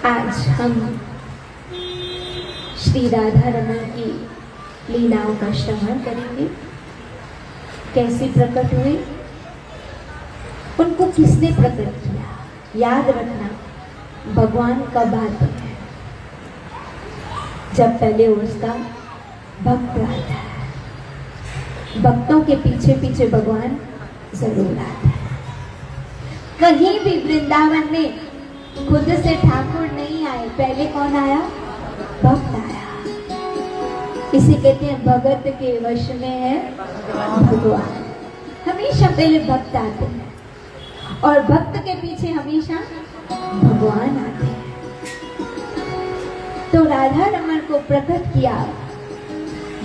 आज हम श्री राधा रमन की लीलाओं का श्रवण करेंगे। कैसे प्रकट हुए, उनको किसने प्रकट किया। याद रखना, भगवान कब आते हैं? जब पहले उसका भक्त आता है। भक्तों के पीछे पीछे भगवान जरूर आता है। कहीं भी वृंदावन में खुद से ठाकुर नहीं आए, पहले कौन आया? भक्त आया। इसे कहते हैं भगत के वश में है भगवान। हमेशा पहले भक्त आते हैं और भक्त के पीछे हमेशा भगवान आते हैं। तो राधा रमन को प्रकट किया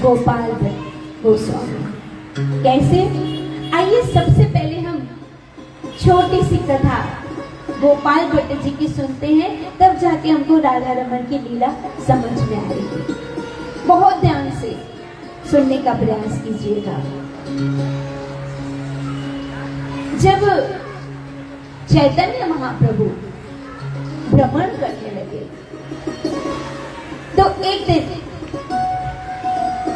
गोपाल भट्ट गोस्वामी। कैसे? आइए सबसे पहले हम छोटी सी कथा गोपाल भट्ट जी की सुनते हैं, तब जाके हमको राधा रमन की लीला समझ में आएगी। बहुत ध्यान से सुनने का प्रयास कीजिएगा। जब चैतन्य महाप्रभु भ्रमण करने लगे तो एक दिन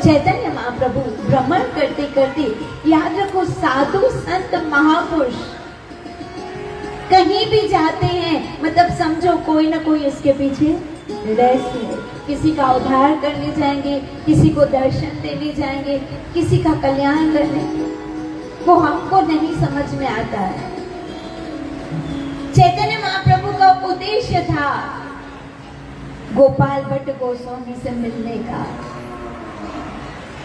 चैतन्य महाप्रभु भ्रमण करते करते, याद रखो साधु संत महापुरुष कहीं भी जाते हैं, मतलब समझो कोई ना कोई इसके पीछे रहस्य है। किसी का उद्धार करने जाएंगे, किसी को दर्शन देने जाएंगे, किसी का कल्याण करने, वो हमको नहीं समझ में आता है। चैतन्य महाप्रभु का उद्देश्य था गोपाल भट्ट गोस्वामी से मिलने का।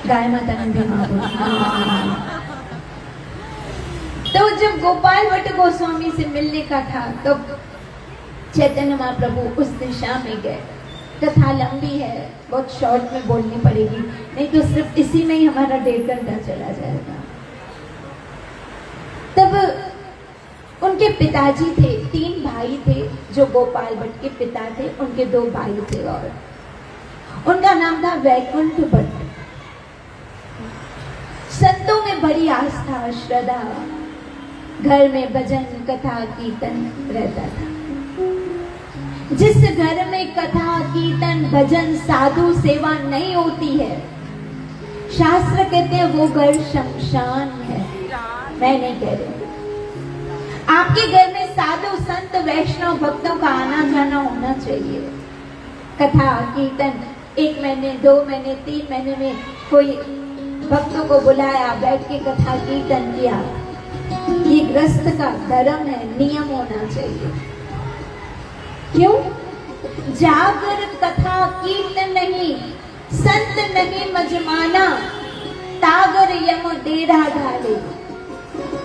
गाय माता तो जब गोपाल भट्ट गोस्वामी से मिलने का था तो चैतन्य महाप्रभु उस दिशा में गए। कथा लंबी है, बहुत शॉर्ट में बोलनी पड़ेगी, नहीं तो सिर्फ इसी में ही हमारा 1.5 घंटा चला जाएगा। तब उनके पिताजी थे, 3 भाई थे जो गोपाल भट्ट के पिता थे, उनके 2 भाई थे और उनका नाम था वैकुंठ भट्ट। संतों में बड़ी आस्था श्रद्धा, घर में भजन कथा कीर्तन रहता था। जिस घर में कथा कीर्तन भजन साधु सेवा नहीं होती है, शास्त्र कहते हैं वो घर शमशान है। मैं नहीं कह रही, आपके घर में साधु संत वैष्णव भक्तों का आना जाना होना चाहिए। कथा कीर्तन 1 महीने 2 महीने 3 महीने में कोई भक्तों को बुलाया, बैठ के कथा कीर्तन किया, ये गृहस्थ का धर्म है, नियम होना चाहिए। क्यों? जागर कथा कीर्तन नहीं, संत नहीं मजमाना, तागर यम डेरा डाले।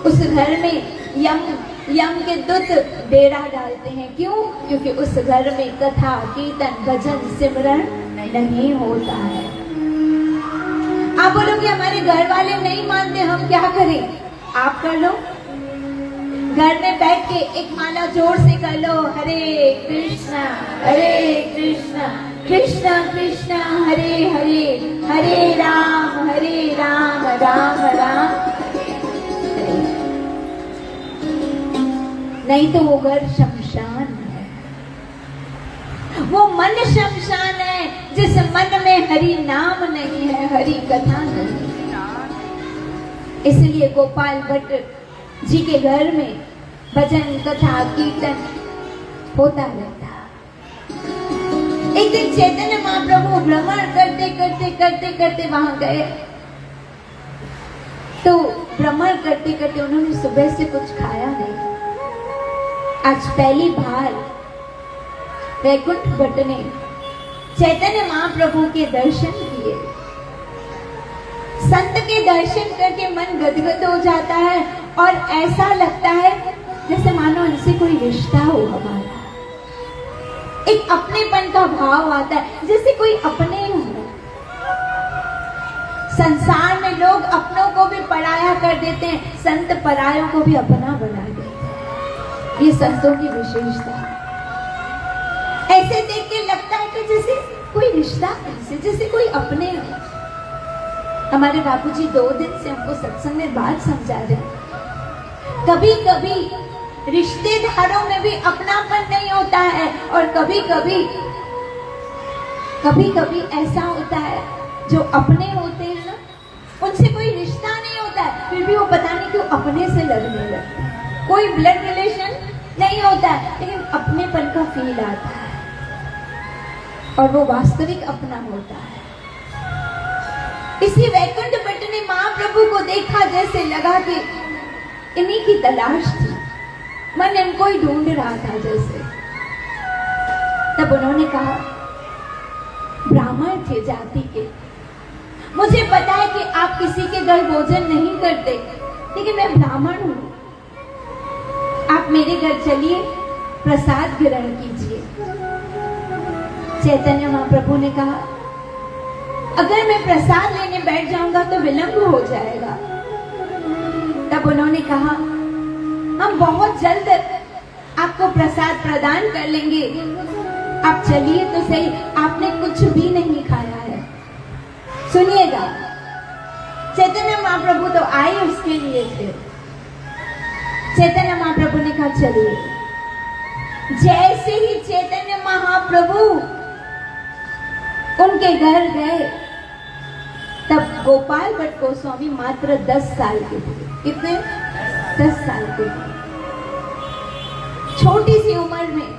उस घर में यम के दूत डेरा डालते हैं। क्यों? क्योंकि उस घर में कथा कीर्तन भजन सिमरन नहीं होता है। आप बोलोगे हमारे घर वाले नहीं मानते, हम क्या करें? आप कर लो, घर में बैठ के एक माला जोर से कर लो, हरे कृष्णा कृष्ण कृष्ण हरे हरे, हरे राम राम राम। नहीं तो वो घर शमशान है, वो मन शमशान है जिस मन में हरि नाम नहीं है, हरि कथा नहीं। इसलिए गोपाल भट्ट जी के घर में भजन कथा कीर्तन होता रहता। एक दिन चैतन्य महाप्रभु भ्रमण करते वहां गए। तो भ्रमण करते उन्होंने सुबह से कुछ खाया नहीं। आज पहली बार वैकुंठ भट्ट ने चैतन्य महाप्रभु के दर्शन किए। संत के दर्शन करके मन गदगद हो जाता है और ऐसा लगता है जैसे मानो इनसे कोई रिश्ता हो हमारा। एक अपनेपन का भाव आता है, जैसे कोई अपने हो। संसार में लोग अपनों को भी पराया कर देते हैं, संत परायों को भी अपना बना देते हैं। ये संतों की विशेषता है। ऐसे देख के लगता है कि जैसे कोई रिश्ता, जैसे कोई अपने हो। हमारे बापूजी 2 दिन से हमको सत्संग में बात समझा रहे हैं। कभी कभी रिश्तेदारों में भी अपनापन नहीं होता है, और कभी कभी ऐसा होता है जो अपने होते हैं ना, उनसे कोई रिश्ता नहीं होता है, फिर भी वो पता नहीं क्यों अपने से लड़ने लगते हैं। कोई ब्लड रिलेशन नहीं होता है, लेकिन अपनेपन का फील आता है, और वो वास्तविक अपना होता है। इसी वैकुंठ भट्ट ने महाप्रभु को देखा, जैसे लगा कि इन्हीं की तलाश थी, मन इनको ही ढूंढ रहा था जैसे। तब उन्होंने कहा, ब्राह्मण थे जाति के, मुझे पता है कि आप किसी के घर भोजन नहीं करते, लेकिन मैं ब्राह्मण हूं, आप मेरे घर चलिए, प्रसाद ग्रहण कीजिए। चैतन्य महाप्रभु ने कहा, अगर मैं प्रसाद लेने बैठ जाऊंगा तो विलंब हो जाएगा। तब उन्होंने कहा, हम बहुत जल्द आपको प्रसाद प्रदान कर लेंगे, आप चलिए तो सही, आपने कुछ भी नहीं खाया है। सुनिएगा, चैतन्य महाप्रभु तो आए उसके लिए थे। चैतन्य महाप्रभु ने कहा, चलिए। जैसे ही चैतन्य महाप्रभु उनके घर गए, तब गोपाल भट्ट गोस्वामी मात्र 10 साल के थे। कितने? 10 साल के थे। छोटी सी उम्र में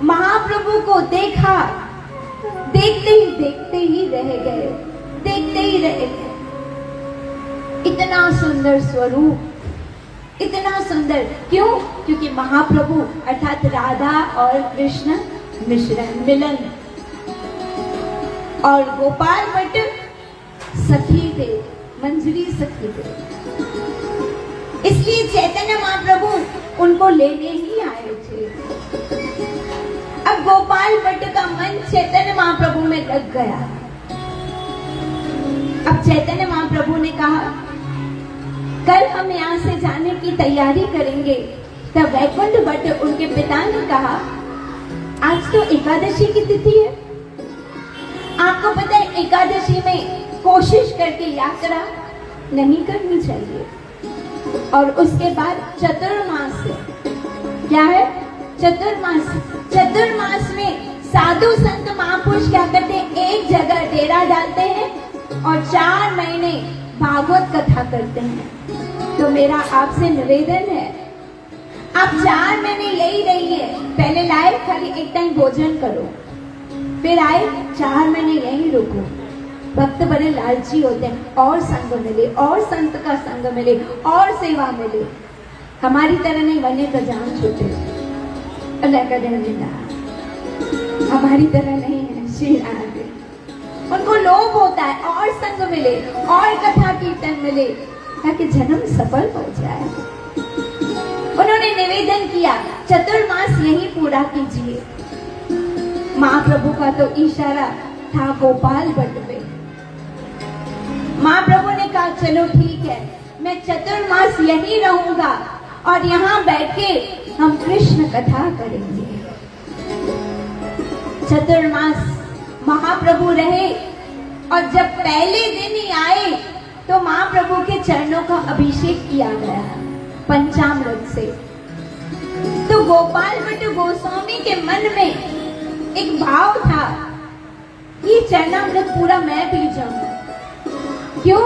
महाप्रभु को देखा, देखते ही रह गए, देखते ही रह गए। इतना सुंदर स्वरूप, इतना सुंदर, क्यों? क्योंकि महाप्रभु अर्थात राधा और कृष्ण मिश्रण, मिलन, और गोपाल भट्ट सखी थे, मंजरी सखी थे। इसलिए चैतन्य महाप्रभु उनको लेने ही आए थे। अब गोपाल भट्ट का मन चैतन्य महाप्रभु में लग गया। अब चैतन्य महाप्रभु ने कहा, कल हम यहाँ से जाने की तैयारी करेंगे। तब वैकुंठ भट्ट उनके पिता ने कहा, आज तो एकादशी की तिथि है, आपको पता है एकादशी में कोशिश करके यात्रा नहीं करनी चाहिए। और उसके बाद चतुर्मास है, क्या है? चतुर्मास। चतुर्मास में साधु संत महापुरुष क्या करते हैं? एक जगह डेरा डालते हैं और 4 महीने भागवत कथा करते हैं। तो मेरा आपसे निवेदन है, आप 4 महीने यही रहिए। पहले लाए खाली एक टाइम भोजन करो, फिर आए 4 महीने यही रुको। भक्त बड़े लालची होते हैं, और संग मिले, और संत का संग मिले, और सेवा मिले। हमारी तरह नहीं, बने तो जान छूटे, अल्लाह का देना। हमारी तरह नहीं है, श्री राधे। उनको लोभ होता है और संग मिले, और कथा कीर्तन मिले, ताकि जन्म सफल हो जाए। उन्होंने निवेदन किया, चतुर्मास यही पूरा कीजिए। महाप्रभु का तो इशारा था गोपाल भट्ट पे। महाप्रभु ने कहा, चलो ठीक है, मैं चतुर्मास यहीं रहूंगा, और यहाँ बैठ के हम कृष्ण कथा करेंगे। चतुर्मास महाप्रभु रहे, और जब पहले दिन ही आए तो महाप्रभु के चरणों का अभिषेक किया गया पंचामृत से। तो गोपाल भट्ट गोस्वामी के मन में एक भाव था, ये चरणामृत पूरा मैं पी जाऊं। क्यों?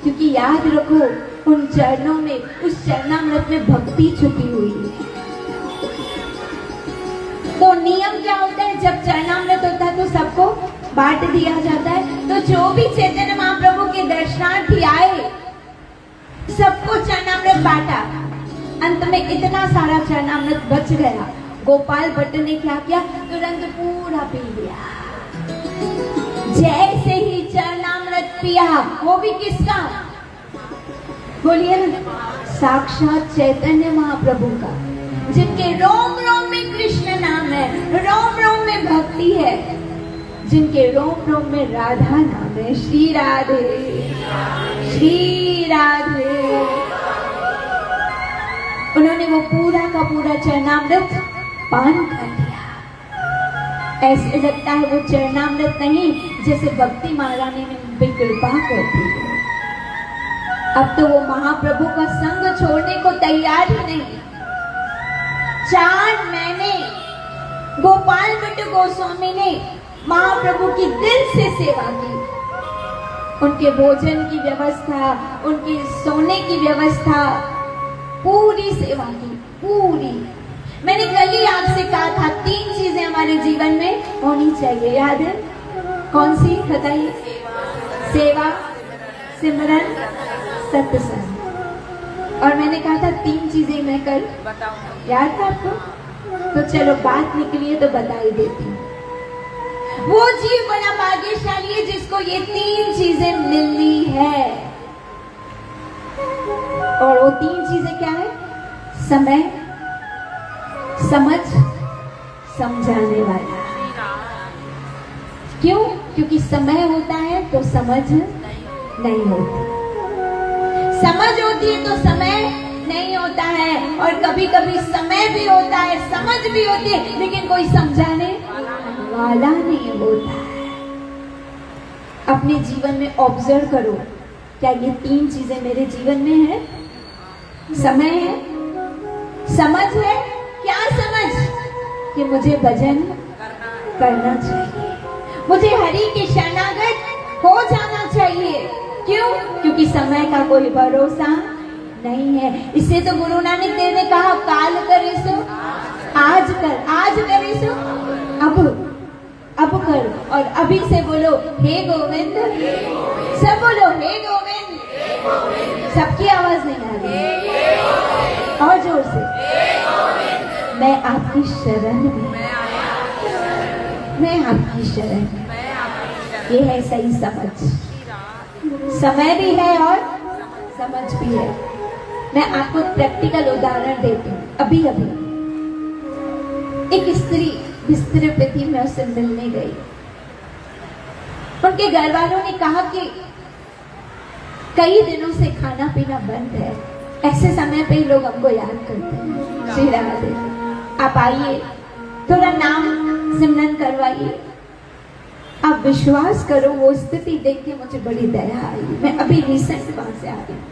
क्योंकि याद रखो, उन चरणों में, उस चरणामृत में भक्ति छुपी हुई है। तो नियम क्या होता है? जब चरणामृत होता है तो सबको बांट दिया जाता है। तो जो भी चैतन्य महाप्रभु के दर्शनार्थी आए, सबको चरणामृत बांटा। अंत में इतना सारा चरणामृत बच गया। गोपाल भट्ट ने क्या किया? तुरंत पूरा पी लिया। जैसे ही चरणामृत पिया, वो भी किसका? बोलिए ना, साक्षात चैतन्य महाप्रभु का, जिनके रोम रोम में कृष्ण नाम है, रोम रोम में भक्ति है, जिनके रोम रोम में राधा नाम है। श्री राधे, श्री राधे। उन्होंने वो पूरा का पूरा चरणामृत पान कर लिया। ऐसे लगता है वो चरणामृत नहीं, जैसे भक्ति महारानी ने उन पर कृपा कर दी है। अब तो वो महाप्रभु का संग छोड़ने को तैयार ही नहीं। 4 महीने गोपाल भट्ट गोस्वामी ने महाप्रभु की दिल से सेवा की। उनके भोजन की व्यवस्था, उनके सोने की व्यवस्था, पूरी सेवा की, पूरी। मैंने कल ही आपसे कहा था 3 चीजें हमारे जीवन में होनी चाहिए, याद है? कौन सी बताइए? सेवा, सिमरन, सत्संग। और मैंने कहा था 3 चीजें मैं कल बताऊंगा, याद था आपको? तो चलो बात निकली है तो बता ही देती हूँ। वो जीव बड़ा भाग्यशाली है जिसको ये 3 चीजें मिलनी है। और वो 3 चीजें क्या है? समय, समझ, समझाने वाला। क्यों? क्योंकि समय होता है तो समझ नहीं होती, समझ होती है तो समय नहीं होता है। और कभी कभी समय भी होता है, समझ भी होती है, लेकिन कोई समझाने वाला नहीं होता है। अपने जीवन में ऑब्जर्व करो, क्या ये 3 चीजें मेरे जीवन में है? समय है, समझ है। क्या समझ? कि मुझे भजन करना चाहिए, मुझे हरि के शरणागत हो जाना चाहिए। क्यों? क्योंकि समय का कोई भरोसा नहीं है। इससे तो गुरु नानक देव ने कहा, काल करे सो आज कर, आज करे सो अब कर। और अभी से बोलो हे गोविंद, सब बोलो हे गोविंद। सबकी आवाज नहीं आ रही, और जोर से। मैं आपकी शरण में, मैं आपकी शरण में। ये है सही समझ। समय भी है और समझ भी है। मैं आपको प्रैक्टिकल उदाहरण देती हूँ। अभी एक स्त्री बिस्तर पे थी, मैं उससे मिलने गई। उनके घर वालों ने कहा कि कई दिनों से खाना पीना बंद है। ऐसे समय पे ही लोग हमको याद करते हैं, श्री राधे आप आइए, थोड़ा नाम सिमरन करवाइए। आप विश्वास करो, वो स्थिति देख के मुझे बड़ी दया आई। मैं अभी रिसेंट वहां से आ रही हूँ।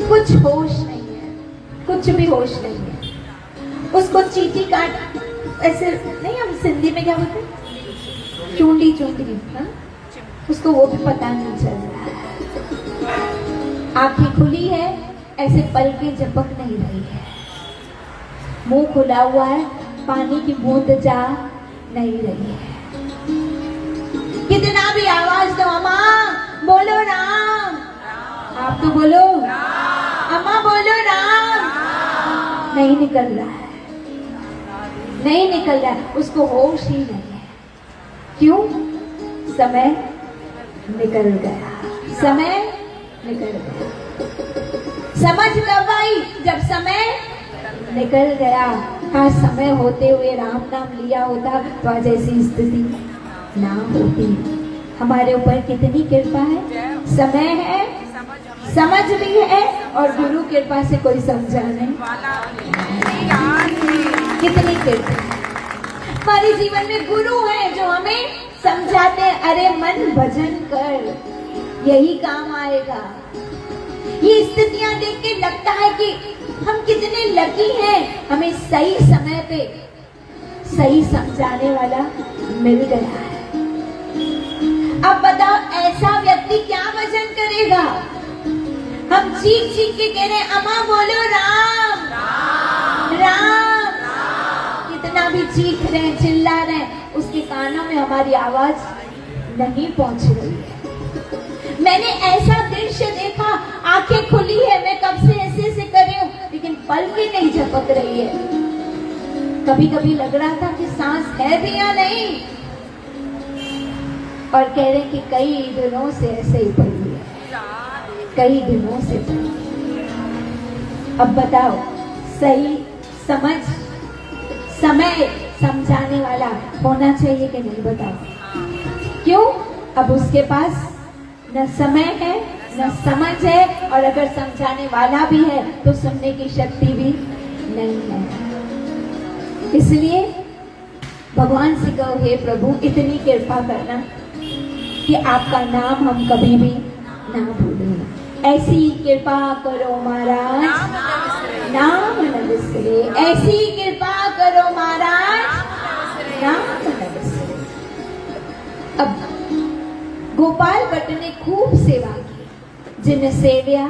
कुछ होश नहीं है, कुछ भी होश नहीं है। उसको चीटी काट, ऐसे नहीं, हम सिंधी में क्या बोलते हैं, चूंडी चूंडी, उसको वो भी पता नहीं चल रहा है। आंखें खुली है, ऐसे पलकें झपक नहीं रही है। मुंह खुला हुआ है, पानी की बूंद जा नहीं रही है। कितना भी आवाज दो, अम्मा बोलो राम, आप तो बोलो अम्मा बोलो राम, नहीं निकल रहा है, नहीं निकल रहा है। उसको होश ही नहीं है। क्यों? समय निकल गया, समय निकल गया। समझ कब आई? जब समय निकल गया। हाँ, समय होते हुए राम नाम लिया होता तो आज ऐसी स्थिति ना होती। हमारे ऊपर कितनी कृपा है, समय है, समझ भी है, और गुरु कृपा से कोई समझाने कितनी कृपा। हमारे जीवन में गुरु है जो हमें समझाते हैं, अरे मन भजन कर, यही काम आएगा। ये स्थितियां देख के लगता है कि हम कितने लकी हैं, हमें सही समय पे सही समझाने वाला मिल गया है। अब बताओ, ऐसा व्यक्ति क्या भजन करेगा? हम चीख चीख के कह रहे हैं, अम्मा बोलो राम राम, कितना भी चीख रहे हैं, चिल्ला रहे हैं, उसके कानों में हमारी आवाज नहीं पहुंच रही है। मैंने ऐसा दृश्य देखा, आंखें खुली है, मैं कब से ऐसे ऐसे कर रही हूँ, लेकिन पलकें नहीं झपक रही है। कभी कभी लग रहा था कि सांस है भी या नहीं, और कह रहे कि कई दिनों से ऐसे ही पड़ी है, कई दिनों से पड़ी है। अब बताओ, सही समझ, समय समझाने वाला होना चाहिए कि नहीं? बताओ क्यों? अब उसके पास न समय है न समझ है, और अगर समझाने वाला भी है तो सुनने की शक्ति भी नहीं है। इसलिए भगवान से कहो, हे प्रभु इतनी कृपा करना कि आपका नाम हम कभी भी ना भूलें। ऐसी कृपा करो महाराज। नाम न बिसरे। ऐसी कृपा करो महाराज, नाम न बिसरे। अब गोपाल भट्ट ने खूब सेवा की, जिन सेव्या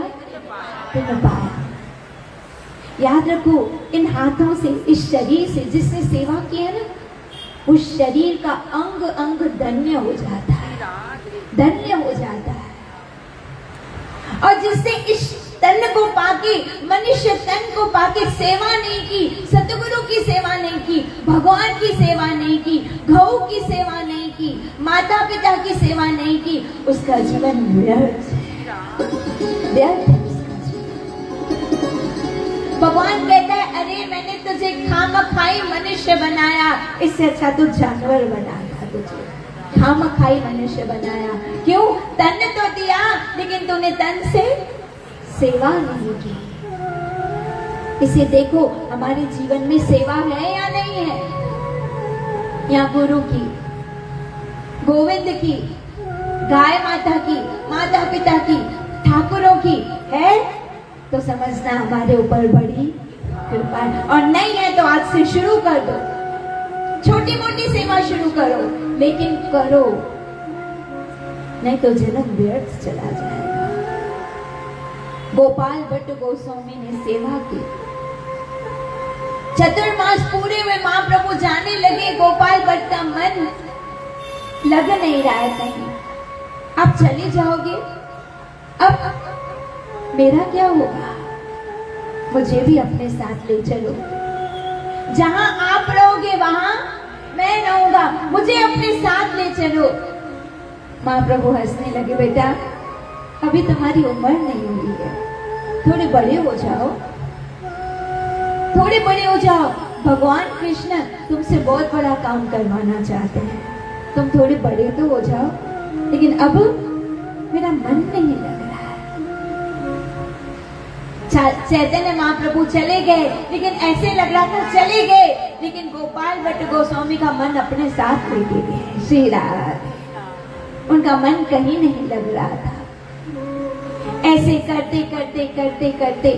तिन पाया। याद रखो, इन हाथों से, इस शरीर से जिसने सेवा की है ना, उस शरीर का अंग अंग धन्य हो जाता है, धन्य हो जाता है। और जिसने इस तन को पाके, मनुष्य तन को पाके सेवा नहीं की, सतगुरु की सेवा नहीं की, भगवान की सेवा नहीं की, गौ की सेवा नहीं की, माता पिता की सेवा नहीं की, उसका जीवन व्यर्थ है, व्यर्थ है उसका जीवन। भगवान कहता है, अरे मैंने तुझे खामखाई मनुष्य बनाया, इससे अच्छा तू जानवर बनाया, तुझे खामखाई मनुष्य बनाया। क्यों? तन तो दिया, लेकिन तूने तन से सेवा नहीं की। इसे देखो, हमारे जीवन में सेवा है या नहीं है? या गुरु की, गोविंद की, गाय माता की, माता पिता की, ठाकुरों की है तो समझना हमारे ऊपर बड़ी कृपा है। और नहीं है तो आज से शुरू कर दो, छोटी मोटी सेवा शुरू करो, लेकिन करो, नहीं तो जन्म व्यर्थ चला जाएगा। गोपाल भट्ट गोस्वामी ने सेवा की, चतुर्मास पूरे हुए, महाप्रभु जाने लगे गोपाल भट्ट का मन लग नहीं रहा है कहीं, आप चले जाओगे, अब मेरा क्या होगा? मुझे भी अपने साथ ले चलो, जहां आप रहोगे वहां मैं रहूंगा, मुझे अपने साथ ले चलो। महाप्रभु हंसने लगे, बेटा अभी तुम्हारी उम्र नहीं हुई है, थोड़े बड़े हो जाओ, थोड़े बड़े हो जाओ। भगवान कृष्ण तुमसे बहुत बड़ा काम करवाना चाहते हैं, तुम थोड़े बड़े तो हो जाओ, लेकिन अब मेरा मन नहीं लग रहा है। चैतन्य महाप्रभु चले गए, लेकिन ऐसे लग रहा था चले गए, लेकिन गोपाल भट्ट गोस्वामी का मन अपने साथ लेके गए। श्री राधे, उनका मन कहीं नहीं लग रहा था। ऐसे करते करते करते करते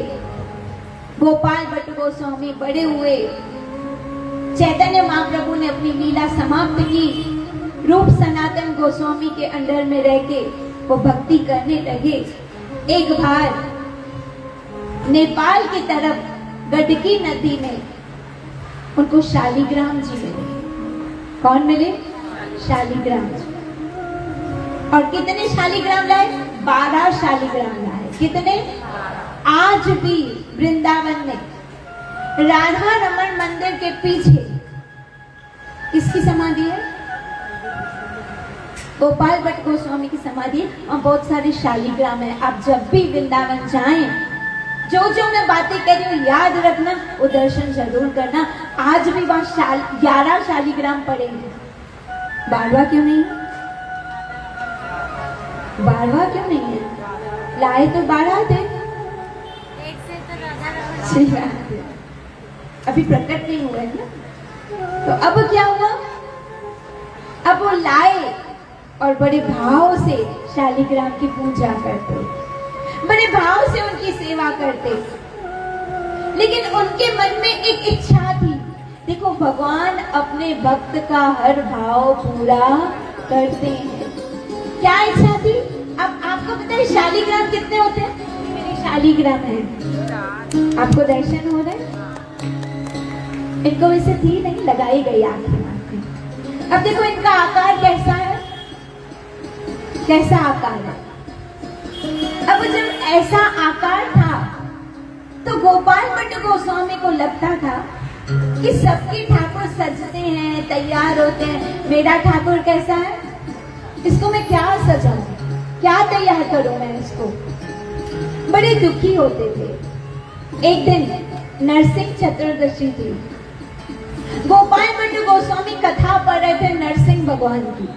गोपाल भट्ट गोस्वामी बड़े हुए। चैतन्य महाप्रभु ने अपनी लीला समाप्त की, रूप सनातन गोस्वामी के अंडर में रह के वो भक्ति करने लगे। एक बार नेपाल की तरफ गंडकी नदी में उनको शालिग्राम जी मिले। कौन मिले? शालिग्राम जी। और कितने शालिग्राम लाए? 12 शालिग्राम लाए। कितने? आज भी वृंदावन में राधा रमन मंदिर के पीछे किसकी समाधि है? गोपाल भट्ट गोस्वामी की समाधि है, और बहुत सारे शालिग्राम है। आप जब भी वृंदावन जाएं, जो जो मैं बातें कर रही हूँ याद रखना, वो दर्शन जरूर करना। आज भी वहां 11 शालिग्राम पड़े हैं। 12वां क्यों नहीं है? 12वां क्यों नहीं है? लाए तो 12 थे, अभी प्रकट नहीं हुए ना। तो अब क्या हुआ? अब वो लाए और बड़े भाव से शालिग्राम की पूजा करते, बड़े भाव से उनकी सेवा करते। लेकिन उनके मन में एक इच्छा थी। देखो, भगवान अपने भक्त का हर भाव पूरा करते हैं। क्या इच्छा थी? अब आपको पता है शालिग्राम कितने होते हैं? मेरे शालिग्राम है, आपको दर्शन हो रहे? इनको वैसे थी नहीं, लगाई गई आंखें। अब देखो इनका आकार कैसा है, कैसा आकार है। अब जब ऐसा आकार था तो गोपाल भट्ट गोस्वामी को लगता था कि सबके ठाकुर सजते हैं, तैयार होते हैं, मेरा ठाकुर कैसा है, इसको मैं क्या सजाऊं, क्या तैयार करूं मैं इसको। बड़े दुखी होते थे। एक दिन नरसिंह चतुर्दशी थी। गोपाल भट्ट गोस्वामी कथा पढ़ रहे थे नरसिंह भगवान की।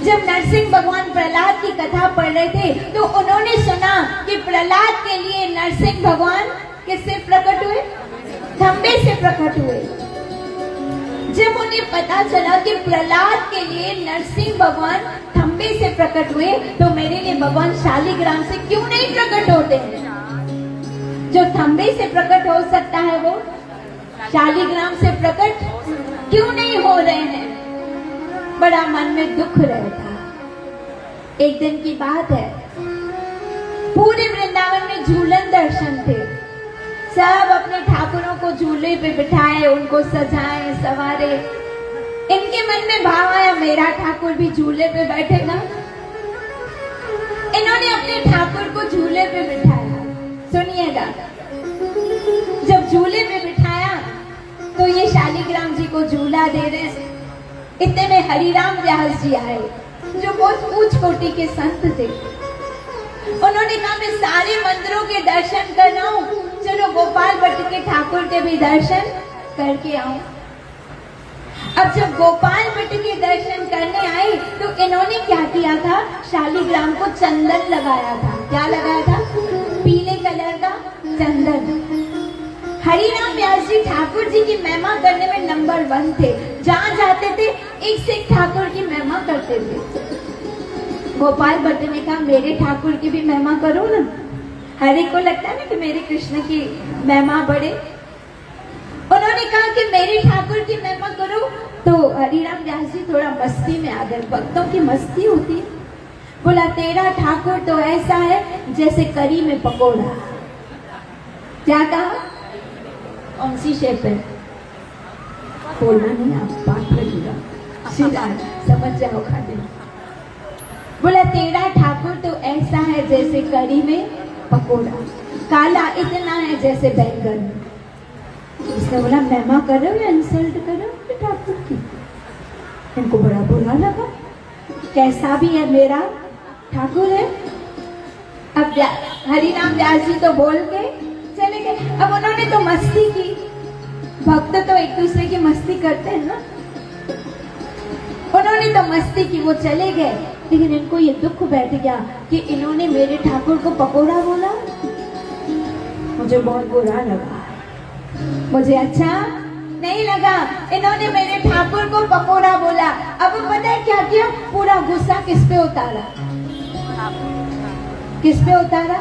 जब नरसिंह भगवान प्रहलाद की कथा पढ़ रहे थे तो उन्होंने सुना कि प्रहलाद के लिए नरसिंह भगवान किससे प्रकट हुए? खंबे से प्रकट हुए। जब उन्हें पता चला कि प्रहलाद के लिए नरसिंह भगवान खंबे से प्रकट हुए, तो मेरे लिए भगवान शालिग्राम से क्यों नहीं प्रकट होते हैं? जो थंबे से प्रकट हो सकता है वो शालिग्राम से प्रकट क्यों नहीं हो रहे हैं? बड़ा मन में दुख रहता। एक दिन की बात है, पूरे वृंदावन में झूलन दर्शन थे। सब अपने ठाकुरों को झूले पे बिठाए, उनको सजाए सवारे। इनके मन में भाव आया मेरा ठाकुर भी झूले पे बैठेगा। इन्होंने अपने ठाकुर को झूले पे बिठाया। सुनिएगा, जब झूले पे बिठाया तो ये शालिग्राम जी को झूला दे रहे। इतने में हरिराम व्यास जी आए, जो बहुत उच्च कोटि के संत थे। उन्होंने कहा मैं सारे मंदिरों के दर्शन कर रहा हूँ, चलो गोपाल भट्ट के ठाकुर के भी दर्शन करके आऊं। अब जब गोपाल भट्ट के दर्शन करने आए तो इन्होंने क्या किया था? शालिग्राम को चंदन लगाया था। क्या लगाया था? पीले कलर का चंदन। हरिराम व्यास जी ठाकुर जी की महिमा करने में नंबर 1 थे। जहाँ जाते थे एक से एक ठाकुर की महिमा करते थे। गोपाल भट्ट ने कहा मेरे ठाकुर की भी महिमा करो ना। हर एक को लगता है ना कि मेरे कृष्ण की महिमा बढ़े। उन्होंने कहा कि मेरे ठाकुर की महिमा करो। तो हरिराम व्यास जी थोड़ा मस्ती में आ गए। भक्तों की मस्ती होती है। बोला तेरा ठाकुर तो ऐसा है जैसे करी में पकोड़ा। क्या कहा? कौन सी शेप है? बोलना नहीं, आप बात लगेगा सीधा समझ जाओ खाली। बोला तेरा ठाकुर तो ऐसा है जैसे करी में पकोड़ा, काला इतना है जैसे बैंगन। इसने बोला महिमा करो या इंसल्ट करो ठाकुर की? इनको बड़ा बुरा लगा। कैसा भी है मेरा ठाकुर है। अब हरिनाम व्यास जी तो बोल के चले गए। अब उन्होंने तो मस्ती की। भक्त तो एक दूसरे की मस्ती करते हैं ना। उन्होंने तो मस्ती की, वो चले गए। लेकिन इनको ये दुख बैठ गया कि इन्होंने मेरे ठाकुर को पकोड़ा बोला। मुझे बहुत बुरा लगा, मुझे अच्छा नहीं लगा। इन्होंने मेरे ठाकुर को पकोड़ा बोला। अब पता है क्या किया? पूरा गुस्सा किस पे उतारा? किस पे उतारा?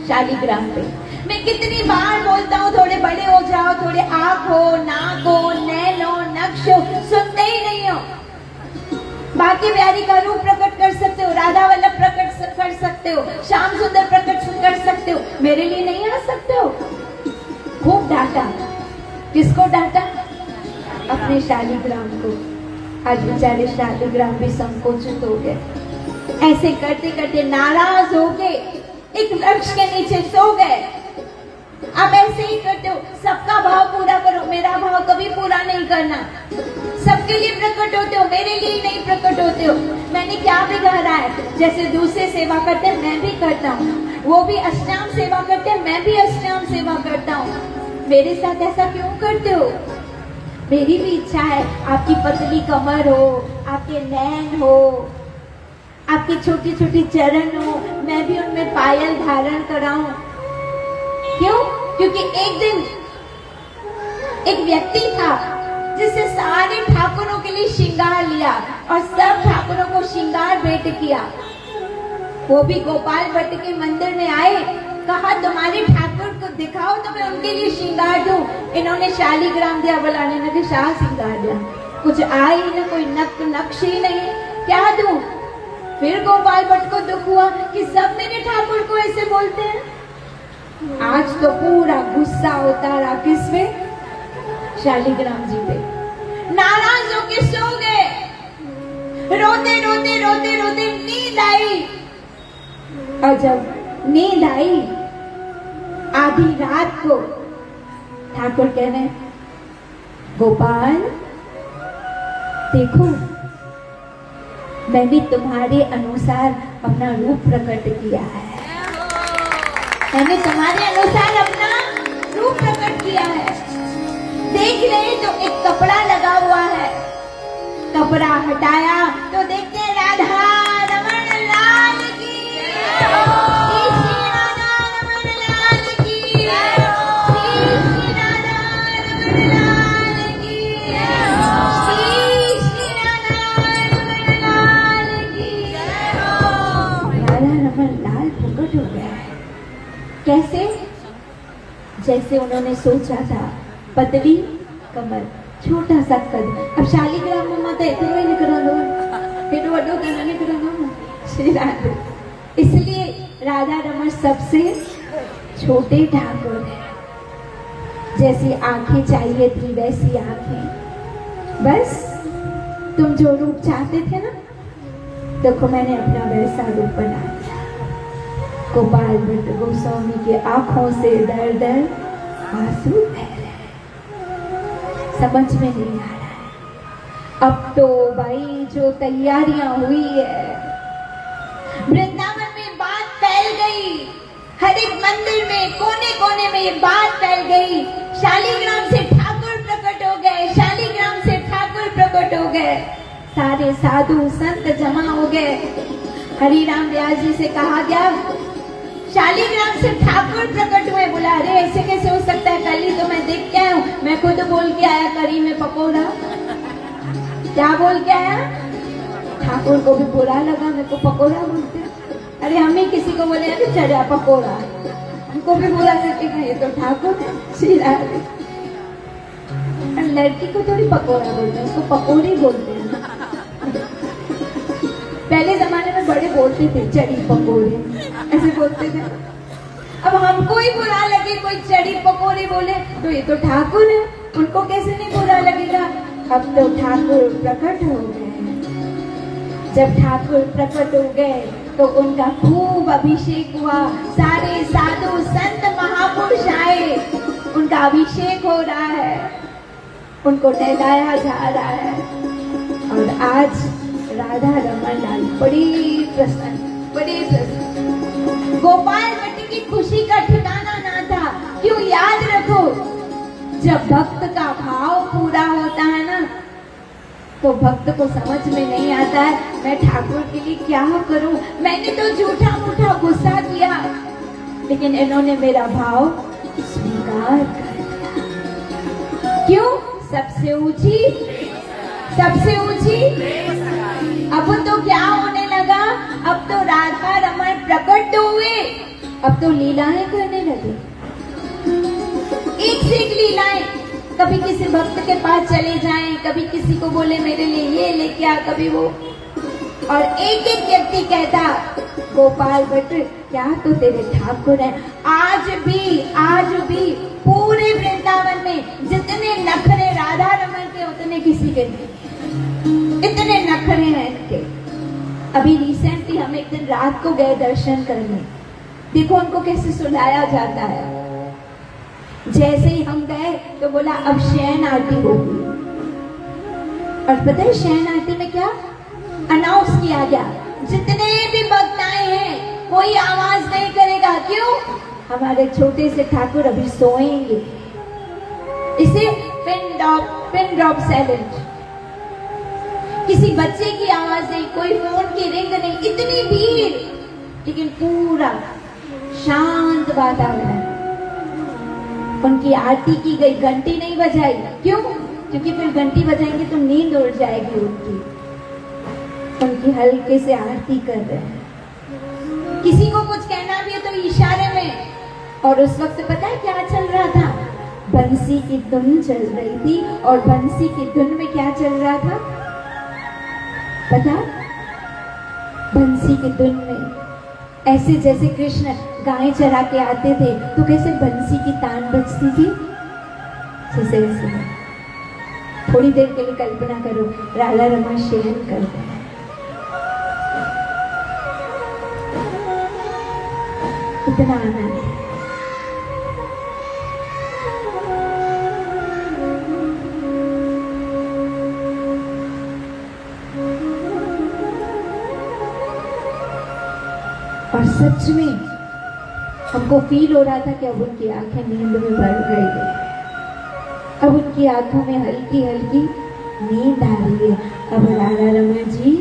शालिग्राम पे। मैं कितनी बार बोलता हूँ थोड़े बड़े हो जाओ, थोड़े आँख हो, नाक हो, नैन हो, नक्श हो, सुनते ही नहीं हो। बाकी बिहारी का रूप प्रकट कर सकते हो, राधा वल्लभ प्रकट कर सकते हो, श्याम सुंदर प्रकट कर सकते हो, मेरे लिए नहीं आ सकते हो। खूब डांटा। किसको डांटा? अपने शालिग्राम को। आज बेचारे शालिग्राम भी संकोचित हो गए। ऐसे करते करते नाराज हो के एक वृक्ष के नीचे सो गए। आप ऐसे ही करते हो, सबका भाव पूरा करो, मेरा भाव कभी पूरा नहीं करना। सबके लिए प्रकट होते हो, मेरे लिए नहीं प्रकट होते हो। मैंने क्या बिगाड़ा है? जैसे दूसरे सेवा करते हैं मैं भी करता हूँ, वो भी अष्टांग सेवा करते हैं मैं भी अष्टांग सेवा करता हूँ। मेरे साथ ऐसा क्यों करते हो? मेरी भी इच्छा है आपकी पतली कमर हो, आपके नैन हो, आपकी छोटी छोटी चरण हो, मैं भी उनमें पायल धारण कराऊं। क्यों? क्योंकि एक दिन एक व्यक्ति था जिससे सारे ठाकुरों के लिए श्रृंगार लिया और सब ठाकुरों को श्रृंगार भेंट किया। वो भी गोपाल भट्ट के मंदिर में आए, कहा तुम्हारे ठाकुर को दिखाओ तो मैं उनके लिए श्रृंगार दूं। इन्होंने शालिग्राम दिया, बुलाने लगे शाह श्रृंगार दिया, कुछ आई ना, कोई नक्श ही नहीं, क्या दूं? फिर गोपाल भट्ट को दुख हुआ कि सब मेरे ठाकुर को ऐसे बोलते हैं। आज तो पूरा गुस्सा उतारा किस पे? शालिग्राम जी पे। नाराज होके सो गए। रोते रोते रोते रोते नींद आई। और जब नींद आई आधी रात को ठाकुर कह रहे गोपाल देखो मैंने तुम्हारे अनुसार अपना रूप प्रकट किया है। मैंने तुम्हारे अनुसार अपना रूप प्रकट किया है। देख रहे तो एक कपड़ा लगा हुआ है, कपड़ा हटाया तो देखते हैं राधा रमन लाल की, श्री राधा रमन लाल की, श्री राधा रमन लाल की, श्री राधा रमन लाल की। राधा रमन लाल प्रकट हो गया है। कैसे? जैसे उन्होंने सोचा था, पतली कमर, छोटा सा कद। अब शालिग्राम में माता इतना ही निकल लो, फिर वडो करना निकल लो श्री राधे। इसलिए राधा रमण सबसे छोटे ठाकुर है। जैसी आंखें चाहिए थी वैसी आंखें, बस तुम जो रूप चाहते थे ना, देखो मैंने अपना वैसा रूप बना दिया। गोपाल भट्ट गोस्वामी की आंखों से दर दर आंसू बह रहे हैं, समझ में नहीं आ रहा है। अब तो भाई जो तैयारियां हुई है, वृंदावन में बात फैल गई, हर एक मंदिर में कोने कोने में ये बात फैल गई, शालिग्राम से ठाकुर प्रकट हो गए, शालिग्राम से ठाकुर प्रकट हो गए। सारे साधु संत जमा हो गए। हरिराम व्यास जी से कहा गया, शालिग्राम से ठाकुर प्रकट हुए। बोला अरे ऐसे कैसे हो सकता है, कल ही तो मैं देख के आया हूँ, मैं खुद बोल के आया करी में पकौड़ा। क्या बोल के आया? ठाकुर को भी बुरा लगा, मेरे को पकौड़ा बोलते। अरे हमें किसी को बोले अरे चढ़ा पकौड़ा, हमको भी बुरा लगेगा, ये तो ठाकुर है श्री राधे। लड़की को थोड़ी पकौड़ा बोलते हैं, उसको पकौड़ी बोलते हैं। पहले जमाने में बड़े बोलते थे चढ़ी पकौड़े, ऐसे बोलते थे। अब हमको ही बुरा लगे कोई चढ़ी पकौड़ी बोले तो ये तो ठाकुर है, उनको कैसे नहीं बुरा लगेगा। अब तो ठाकुर प्रकट हो गए। जब ठाकुर प्रकट हो गए तो उनका खूब अभिषेक हुआ, सारे साधु संत महापुरुष आए, उनका अभिषेक हो रहा है, उनको नहलाया जा रहा है। और आज राधा रमन लाल बड़ी प्रसन्न, बड़ी प्रसन्न। गोपाल भट्ट की खुशी का ठिकाना ना था। क्यों? याद रखो, जब भक्त का भाव पूरा होता है ना, तो भक्त को समझ में नहीं आता है मैं ठाकुर के लिए क्या करूं। मैंने तो झूठा मूठा गुस्सा किया, लेकिन इन्होंने मेरा भाव स्वीकार कर दिया। क्यों? सबसे ऊंची, सबसे ऊंची। अब तो क्या होने लगा, अब तो राधा रमण प्रकट हुए, अब तो लीलाएं करने लगे, एक से एक लीलाएं। कभी किसी भक्त के पास चले जाएं, कभी किसी को बोले मेरे लिए ये लेके आ, कभी वो। और एक एक व्यक्ति कहता गोपाल भट्ट क्या तो तेरे ठाकुर हैं। आज भी पूरे वृंदावन में जितने नखरे राधा रमन के उतने किसी के नहीं, इतने नखरे हैं इनके। अभी रिसेंटली हम एक दिन रात को गए दर्शन करने, देखो उनको कैसे सुलाया जाता है। जैसे ही हम गए तो बोला अब शयन आरती होगी। और पता है शयन आरती में क्या अनाउंस किया गया, जितने भी भक्त आए हैं कोई आवाज नहीं करेगा। क्यों? हमारे छोटे से ठाकुर अभी सोएंगे। इसे पिन ड्रॉप साइलेंट, किसी बच्चे की आवाज नहीं, कोई फोन की रिंग नहीं, इतनी भीड़, लेकिन पूरा शांत वातावरण। उनकी आरती की गई, घंटी नहीं बजाई। क्यों? क्योंकि फिर घंटी बजाएंगे तो नींद उड़ जाएगी उनकी। उनकी हल्के से आरती कर रहे हैं। किसी को कुछ कहना भी है तो इशारे में। और उस वक्त पता है क्या चल रहा था? बंसी की धुन चल रही थी। और बंसी की धुन में क्या चल रहा था पता? बंसी की धुन में ऐसे जैसे कृष्ण गाय चरा के आते थे तो कैसे बंसी की तान बजती थी, जैसे वैसे। थोड़ी देर के लिए कल्पना करो, राधा रमन शयन कर रहे हैं, इतना आनंद है। और सच में हमको फील हो रहा था कि अब उनकी आंखें नींद में भर गई है, अब उनकी आंखों में हल्की हल्की नींद आ रही है। अब राधा रमन जी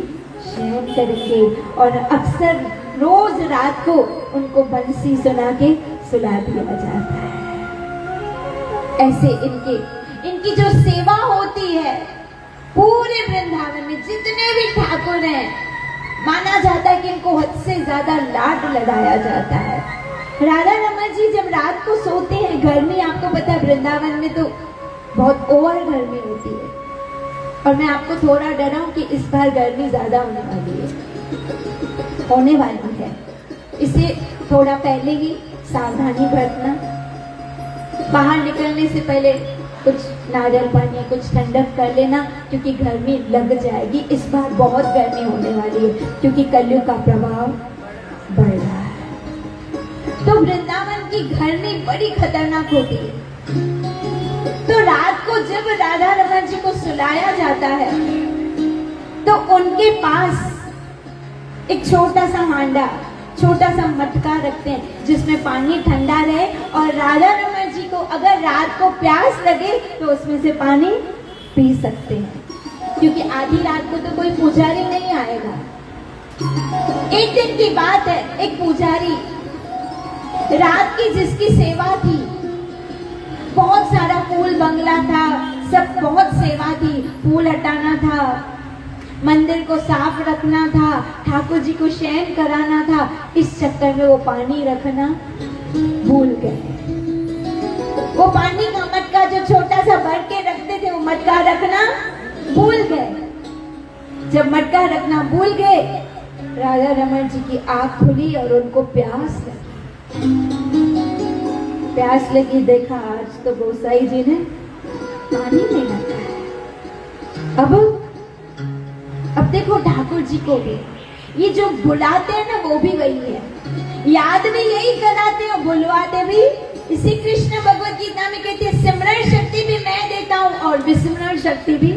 शयन करेंगे और अक्सर रोज रात को उनको बंसी सुना के सुला दिया जाता है। ऐसे इनकी जो सेवा होती है पूरे वृंदावन में जितने भी ठाकुर हैं, माना जाता है कि इनको हद से ज्यादा लाड लगाया जाता है। राधा रमन जी जब रात को सोते हैं, गर्मी आपको पता है वृंदावन में तो बहुत ओवर गर्मी होती है, और मैं आपको थोड़ा डराऊं कि इस बार गर्मी ज्यादा होने वाली है, इसे थोड़ा पहले ही सावधानी बरतना। बाहर निकलने से पहले कुछ नारियल पानी, कुछ ठंडक कर लेना, क्योंकि गर्मी लग जाएगी। इस बार बहुत गर्मी होने वाली है, क्योंकि कलयुग का प्रभाव बढ़ रहा है। तो वृंदावन की गर्मी बड़ी खतरनाक होती है। तो रात को जब राधा रमन जी को सुलाया जाता है, तो उनके पास एक छोटा सा हांडा, छोटा सा मटका रखते हैं जिसमें पानी ठंडा रहे, और राधा रमन जी को अगर रात को प्यास लगे तो उसमें से पानी पी सकते हैं, क्योंकि आधी रात को तो कोई पुजारी नहीं आएगा। एक दिन की बात है, एक पुजारी रात की जिसकी सेवा थी, बहुत सारा फूल बंगला था, सब बहुत सेवा थी, फूल हटाना था, मंदिर को साफ रखना था, ठाकुर जी को शयन कराना था, इस चक्कर में वो पानी रखना भूल गए। वो पानी का मटका जो छोटा सा भर के रखते थे, वो मटका रखना भूल गए। जब मटका रखना भूल गए, राधा रमन जी की आंख खुली और उनको प्यास लगी। प्यास लगी, देखा आज तो गोसाई जी ने पानी नहीं रखा है। अब देखो ठाकुर जी को भी ये जो बुलाते हैं ना, वो भी वही है, याद भी यही कराते हैं, बुलवाते भी। इसी कृष्ण भगवत गीता में कहते हैं, सिमरण शक्ति भी मैं देता हूँ और विस्मरण शक्ति भी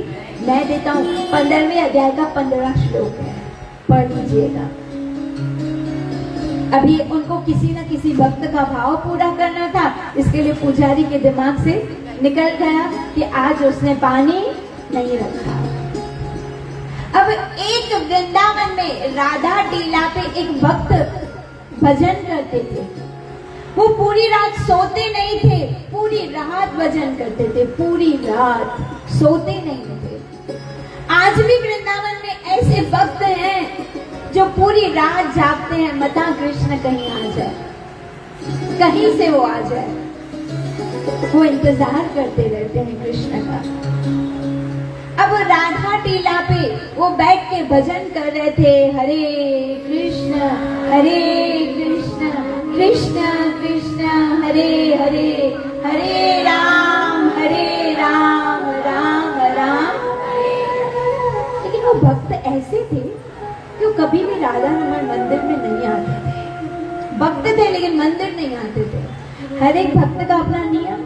मैं देता हूँ। 15वें अध्याय का 15वां श्लोक है, पढ़ लीजिएगा। अभी उनको किसी न किसी भक्त का भाव पूरा करना था, इसके लिए पुजारी के दिमाग से निकल गया कि आज उसने पानी नहीं रखा। अब एक वृंदावन में राधा टीला पे एक भक्त भजन करते थे। वो पूरी रात सोते नहीं थे, पूरी रात भजन करते थे, पूरी रात सोते नहीं थे। आज भी वृंदावन में ऐसे भक्त हैं जो पूरी रात जागते हैं, मता कृष्ण कहीं आ जाए, कहीं से वो आ जाए, वो इंतजार करते रहते हैं कृष्ण का। अब राधा टीला पे वो बैठ के भजन कर रहे थे, हरे कृष्ण कृष्ण कृष्ण हरे हरे, हरे राम राम राम हरे। लेकिन वो भक्त ऐसे थे कि वो कभी भी राधा रमन मंदिर में नहीं आते थे। भक्त थे लेकिन मंदिर नहीं आते थे। हर एक भक्त का अपना नियम।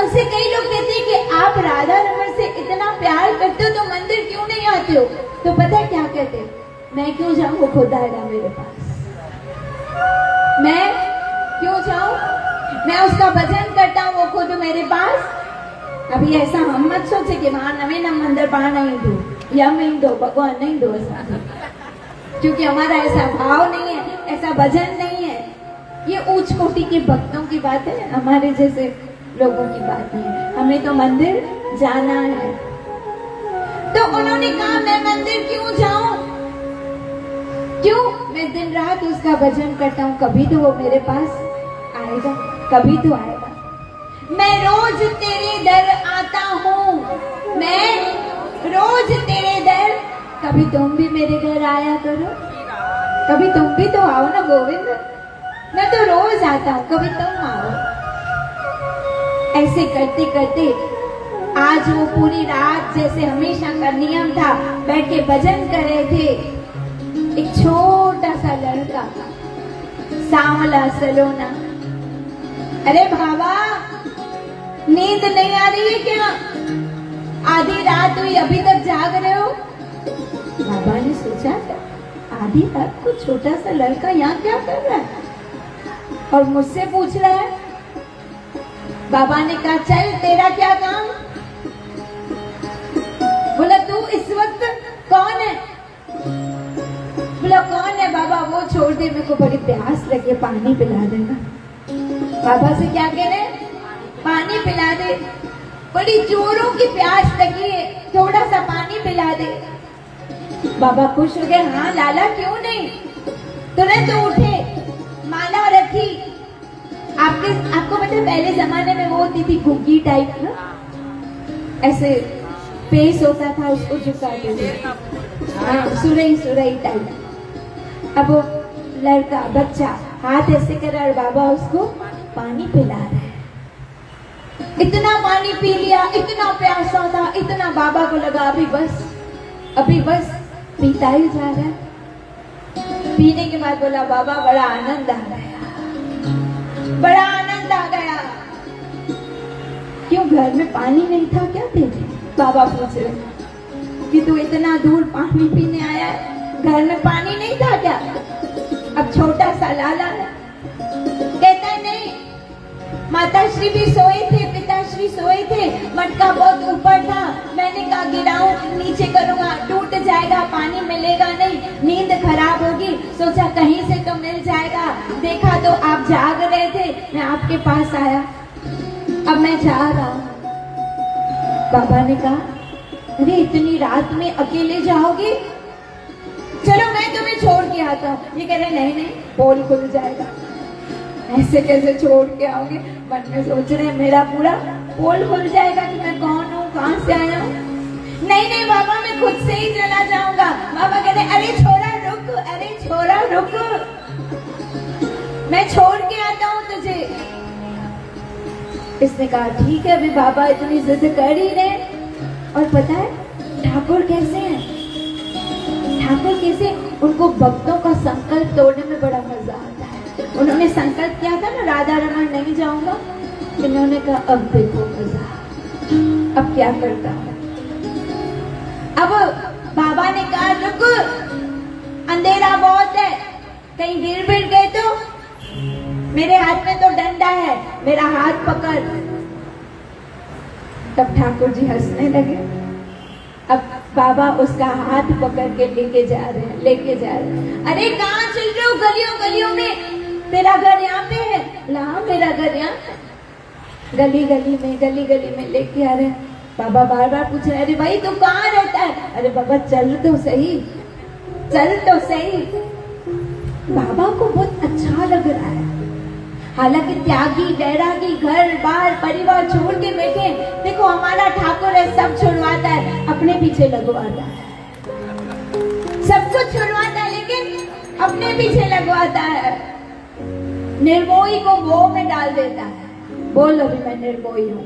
उनसे कई लोग कहते हैं कि आप राधा रमन से इतना प्यार करते हो तो मंदिर क्यों नहीं आते हो? तो पता है क्या कहते, मैं क्यों जाऊं, वो खुद आएगा मेरे पास। मैं क्यों जाऊं, मैं उसका भजन करता हूँ, वो खुद मेरे पास। अभी ऐसा हम मत सोचे कि वहां नवे नम मंदिर पा नहीं दो, या नहीं दो, भगवान नहीं दो, ऐसा क्योंकि हमारा ऐसा भाव नहीं है, ऐसा भजन नहीं है। ये ऊंच कोटि के भक्तों की बात है, हमारे जैसे लोगों की बात नहीं है। हमें तो मंदिर जाना है। तो उन्होंने कहा मैं मंदिर क्यों जाऊं, क्यों, मैं दिन रात उसका भजन करता हूँ, कभी तो वो मेरे पास आएगा, कभी तो आएगा। मैं रोज तेरे दर आता हूँ, मैं रोज तेरे दर, कभी तुम भी मेरे घर आया करो, कभी तुम भी तो आओ ना गोविंद, मैं तो रोज आता हूँ, कभी तुम आओ। ऐसे करते करते आज वो पूरी रात, जैसे हमेशा का नियम था, बैठ के भजन कर रहे थे। एक छोटा सा लड़का, सांवला सलोना, अरे बाबा नींद नहीं आ रही है क्या, आधी रात हुई अभी तक जाग रहे हो? बाबा ने सोचा आधी रात को छोटा सा लड़का यहाँ क्या कर रहा है और मुझसे पूछ रहा है। बाबा ने कहा चल तेरा क्या काम? बोला तू इस वक्त कौन है? बोला कौन है बाबा, वो छोड़ दे, मेरे को बड़ी प्यास लगी, पानी पिला देना। बाबा से क्या कह रहे, पानी पिला दे, बड़ी जोरों की प्यास लगी है, थोड़ा सा पानी पिला दे। बाबा खुश हो गए, हाँ लाला क्यों नहीं। तुरंत उठे, माला रखी, आपको पता है पहले जमाने में वो होती थी घुग्गी टाइप ना, ऐसे फेस होता था, उसको झुकाते थे, हाँ सुरई टाइप। अब वो लड़का बच्चा हाथ ऐसे कर रहा और बाबा उसको पानी पिला रहा है। इतना पानी पी लिया, इतना प्यासा था, इतना, बाबा को लगा अभी बस पीता ही जा रहा है। पीने के बाद बोला बाबा बड़ा आनंद आ गया। क्यों, घर में पानी नहीं था क्या तेरे? बाबा पूछ रहे कि तू इतना दूर पानी पीने आया है, घर में पानी नहीं था क्या? अब छोटा सा लाला है, कहता है नहीं, माता श्री भी सोए थे, पिताश्री सोए थे, मटका बहुत ऊपर था, मैंने कहा गिराऊं, नीचे करूंगा टूट जाएगा, पानी मिलेगा नहीं, नींद खराब होगी, सोचा कहीं से तो मिल जाएगा, देखा तो आप जाग रहे थे, मैं आपके पास आया, अब मैं जा रहा हूं। बाबा ने कहा अरे इतनी रात में अकेले जाओगे, चलो मैं तुम्हें छोड़ के आता हूँ। ये कह रहे नहीं, पोल खुल जाएगा, ऐसे कैसे छोड़ के आओगे? मन में सोच रहे मेरा पूरा पोल खुल जाएगा कि मैं कौन हूँ, कहाँ से आया हूँ। नहीं बाबा, मैं खुद से ही चला जाऊंगा। बाबा कह रहे अरे छोरा रुक, मैं छोड़ के आता हूँ तुझे। इसने कहा ठीक है, अभी बाबा इतनी जिद कर ही रहे। और पता है ठाकुर कैसे उनको भक्तों का संकल्प तोड़ने में बड़ा मजा आता है। उन्होंने संकल्प किया था ना राधा रमन नहीं जाऊंगा, इन्होंने कहा अब देखो मजा, अब क्या करता हूँ। अब बाबा ने कहा रुक, अंधेरा बहुत है, कहीं गिर गए तो, मेरे हाथ में तो डंडा है, मेरा हाथ पकड़। तब ठाकुर जी हंसने लगे। अब बाबा उसका हाथ पकड़ के लेके जा रहे हैं। अरे कहाँ चल रहे हो? गलियों में, तेरा घर यहाँ पे है? ला, मेरा घर यहाँ, गली में लेके आ रहे हैं। बाबा बार पूछ रहे अरे भाई तू कहाँ रहता है? अरे बाबा चल तो सही। बाबा को बहुत अच्छा लग रहा है, हालांकि त्यागी बैरागी घर बार परिवार छोड़ के बैठे। देखो हमारा ठाकुर है, सब छुड़वाता है, अपने पीछे लगवाता है, सब कुछ छुड़वाता है लेकिन अपने पीछे लगवाता है। निर्मोही को मोह में डाल देता है। बोल अभी मैं निर्मोही हूँ।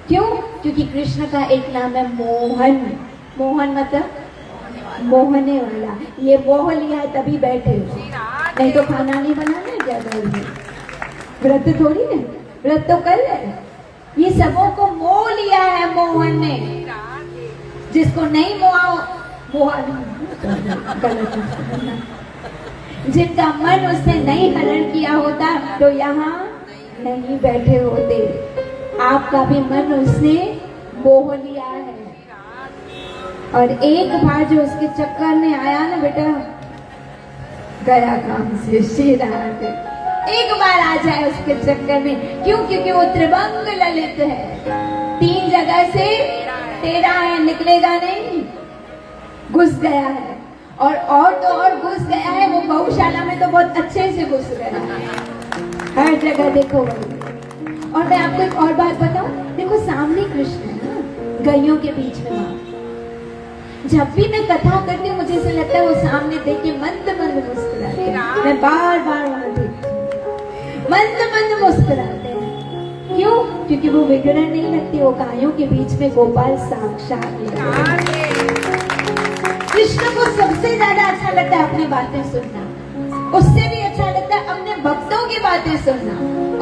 क्यों? क्योंकि कृष्ण का एक नाम है मोहन। मोहन मतलब मोहने वाला। ये मोह लिया है तभी बैठे हो, नहीं तो खाना नहीं बनाना है क्या घर में? व्रत थोड़ी है, व्रत तो कर रहे। ये सबों को मोह लिया है मोहन ने। जिसको नहीं जिनका मन उसने नहीं हरण किया होता तो यहाँ नहीं बैठे होते। आपका भी मन उसने मोह लिया है, और एक बार जो उसके चक्कर में आया ना बेटा, गया काम से शीरा। एक बार आ जाए उसके चक्कर में, क्यों? क्योंकि वो त्रिभंग ललित है, 3 जगह से 13 है, निकलेगा नहीं, घुस गया है। और तो और घुस गया है, वो गौशाला में तो बहुत अच्छे से घुस गया है, हर जगह देखो वही। और मैं आपको एक और बात बताऊं, देखो सामने कृष्ण है ना, गायों के बीच में वहां। जब भी मैं कथा करती हूँ मुझे ऐसा लगता है वो सामने देख के मंद मुस्कुराते हैं। मैं बार वहां देखती हूँ, मंद मुस्कुराते हैं। क्यों? क्योंकि वो विग्रह नहीं लगती, वो गायों के बीच में गोपाल साक्षात। कृष्ण को सबसे ज्यादा अच्छा लगता है अपनी बातें सुनना, उससे भी अच्छा लगता है अपने भक्तों की बातें सुनना,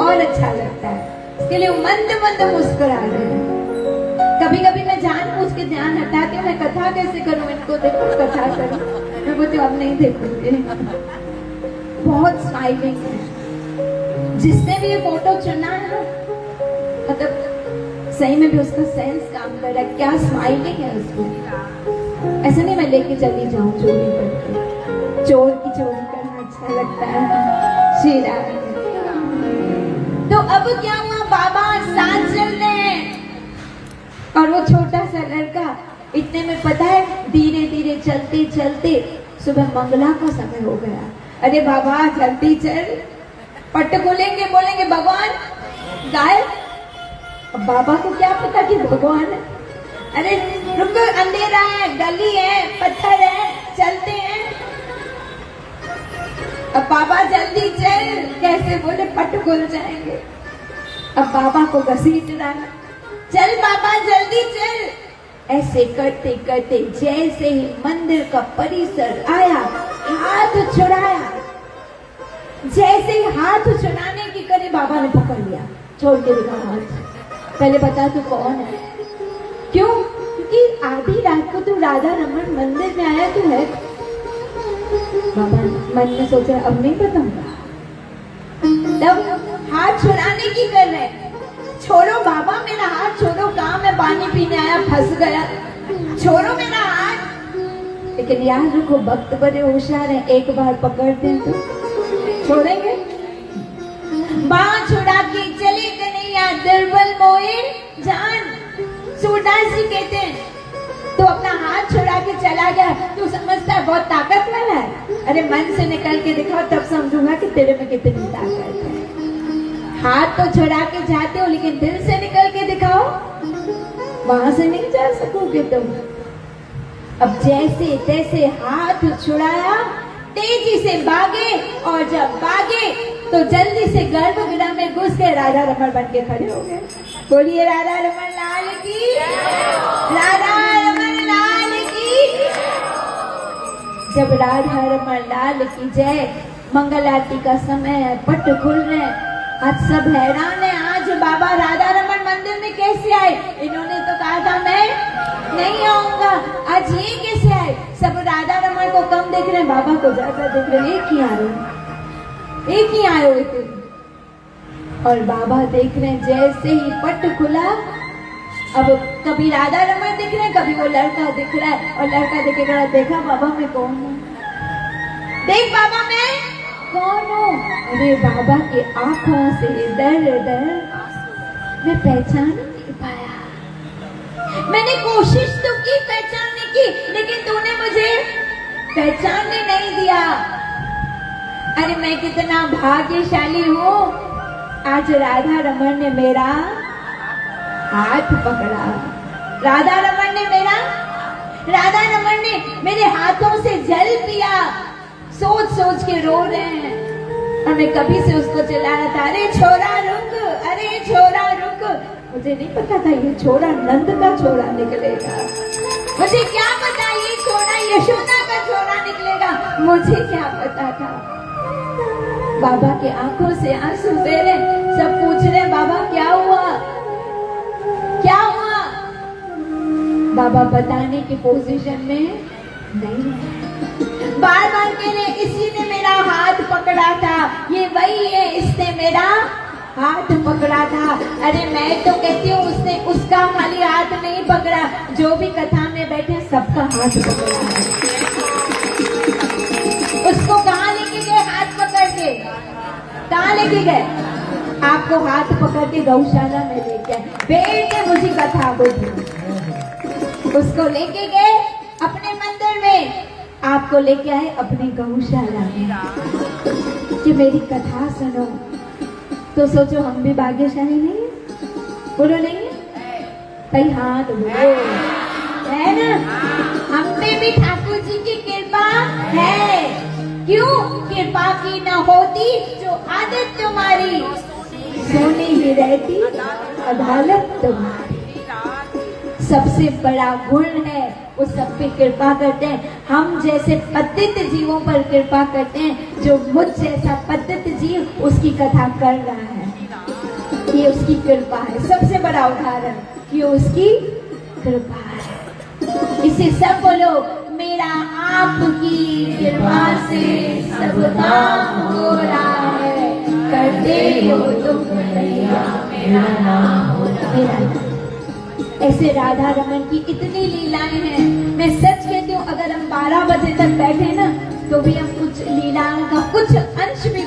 और अच्छा लगता है। इसके लिए मंद मुस्कुरा रहे हैं। कभी कभी मैं जानबूझ के ध्यान हटाती हूँ, मैं कथा कैसे करूँ, इनको देखो कथा करूँ, मैं बोलती हूँ अब नहीं देखूंगी। बहुत स्माइलिंग है। जिसने भी ये फोटो चुना है ना, मतलब सही में भी उसका सेंस काम कर रहा है, क्या स्माइलिंग है उसको। ऐसा नहीं मैं लेके चली जाऊं चोरी करके, चोर की चोरी करना अच्छा लगता है। शीरा तो अब क्या हुआ, बाबा साथ चल रहे हैं, और वो छोटा सा लड़का इतने में पता है धीरे धीरे चलते सुबह मंगला का समय हो गया। अरे बाबा जल्दी चल, पट खोलेंगे, बोलेंगे भगवान गाय। अब बाबा को क्या पता कि भगवान है। अरे रुको, अंधेरा है, गली है, पत्थर है, चलते हैं। अब बाबा जल्दी चल, कैसे बोले पट खुल जाएंगे। अब बाबा को घसीट रहा है, चल बाबा जल्दी चल। ऐसे करते करते जैसे ही मंदिर का परिसर आया, हाथ छुड़ाया। जैसे ही हाथ छुड़ाने की करे, बाबा ने पकड़ लिया, छोड़ के दिखा हाथ। पहले बता तू कौन है? क्यों? क्योंकि आधी रात को तू राधा रमन मंदिर में आया, तू है। बाबा मन में सोचा अब नहीं बताऊंगा। तब हाथ छुड़ाने की कर रहे, छोड़ो बाबा मेरा हाथ छोड़ो, कहाँ मैं पानी पीने आया, फंस गया, छोड़ो मेरा हाथ। लेकिन याद रखो भक्त बड़े होशियार हैं, एक बार पकड़ते हैं तो छोड़ेंगे। बाँह छुड़ा के चले कन्हैया, दुर्बल मोहे जान, सूरदास जी कहते हैं। तो अपना हाथ छुड़ा के चला गया, तू समझता है बहुत ताकत वाला है। अरे मन से निकल के दिखाओ, तब समझूंगा कि तेरे में कितनी ताकत है। हाथ तो छुड़ा के जाते हो, लेकिन दिल से निकल के दिखाओ, वहां से नहीं जा सकोगे तुम। अब जैसे तैसे हाथ छुड़ाया, तेजी से भागे, और जब भागे तो जल्दी से गर्भगृह में घुस के राधा रमण बन के खड़े हो गए। बोलिए राधा रमण लाल की, राधा रमण लाल की। जब राधा रमण लाल की जय। मंगल आरती का समय है, पट खुल रहे हैं। आज सब हैरान है, आज बाबा राधा रमण मंदिर में कैसे आए? इन्होंने तो कहा था मैं नहीं आऊंगा, आज ये कैसे आए? सब राधा रमण को कम देख रहे हैं, बाबा को ज्यादा देख रहे हैं। एक ही आ रहे हैं, एक ही आए हुए थे। और बाबा देख रहे हैं, जैसे ही पट खुला, अब कभी राधा रमण दिख रहे हैं, कभी वो लड़का दिख रहा है। और लड़का दिखेगा, देखा बाबा मैं कौन हूँ, देख बाबा मैं कौन हूँ। अरे बाबा के आंखों से दर दर मैं पहचान नहीं पाया। मैंने कोशिश तो की पहचानने की, लेकिन तूने मुझे पहचानने नहीं दिया। अरे मैं कितना भाग्यशाली हूँ, आज राधा रमण ने मेरा हाथ पकड़ा। राधा रमण ने मेरे हाथों से जल पिया। सोच सोच के रो रहे हैं। और मैं कभी से उसको चिल्ला रहा था, अरे छोरा रुक, अरे छोरा रुक। मुझे नहीं पता था ये छोरा नंद का छोरा निकलेगा, मुझे क्या पता ये छोरा यशोदा का छोरा निकलेगा, मुझे क्या पता था। बाबा के आंखों से आंसू बह रहे, सब पूछ रहे बाबा क्या हुआ, क्या हुआ। बाबा बताने की पोजीशन में नहीं है। बार बार कह रहे, इसी ने मेरा हाथ पकड़ा था, ये वही है, इसने मेरा हाथ पकड़ा था। अरे मैं तो कहती हूँ उसने उसका खाली हाथ नहीं पकड़ा, जो भी कथा में बैठे सबका हाथ पकड़ा है। उसको कहाँ लेके गए हाथ पकड़ के? कहाँ लेके गए? आपको हाथ पकड़ के गौशाला में लेके आए। बेटे मुझे कथा बोली, उसको लेके गए अपने मंदिर में, आपको लेके आए अपनी गौशाला में कि मेरी कथा सुनो। तो सोचो हम भी भाग्यशाली नहीं है? बोलो नहीं है भाई, हाँ तो बोलो, है ना? हम पे भी ठाकुर जी की कृपा है। क्यों कृपा की न होती जो आदत तुम्हारी, सोनी ही रहती अदालत तुम्हारी। सबसे बड़ा गुण है वो सब पे कृपा करते हैं। हम जैसे पतित जीवों पर कृपा करते हैं। जो मुझ जैसा पतित जीव उसकी कथा कर रहा है, ये उसकी कृपा है। सबसे बड़ा उदाहरण ये उसकी कृपा है। इसे सब बोलो, मेरा आपकी कृपा से सब काम हो रहा है। करते हो तुम भैया, मेरा नाम हो रहा है। ऐसे राधा रमन की इतनी लीलाएं हैं। मैं सच कहती हूँ, अगर हम 12 बजे तक बैठे ना, तो भी हम कुछ लीलाओं का कुछ अंश भी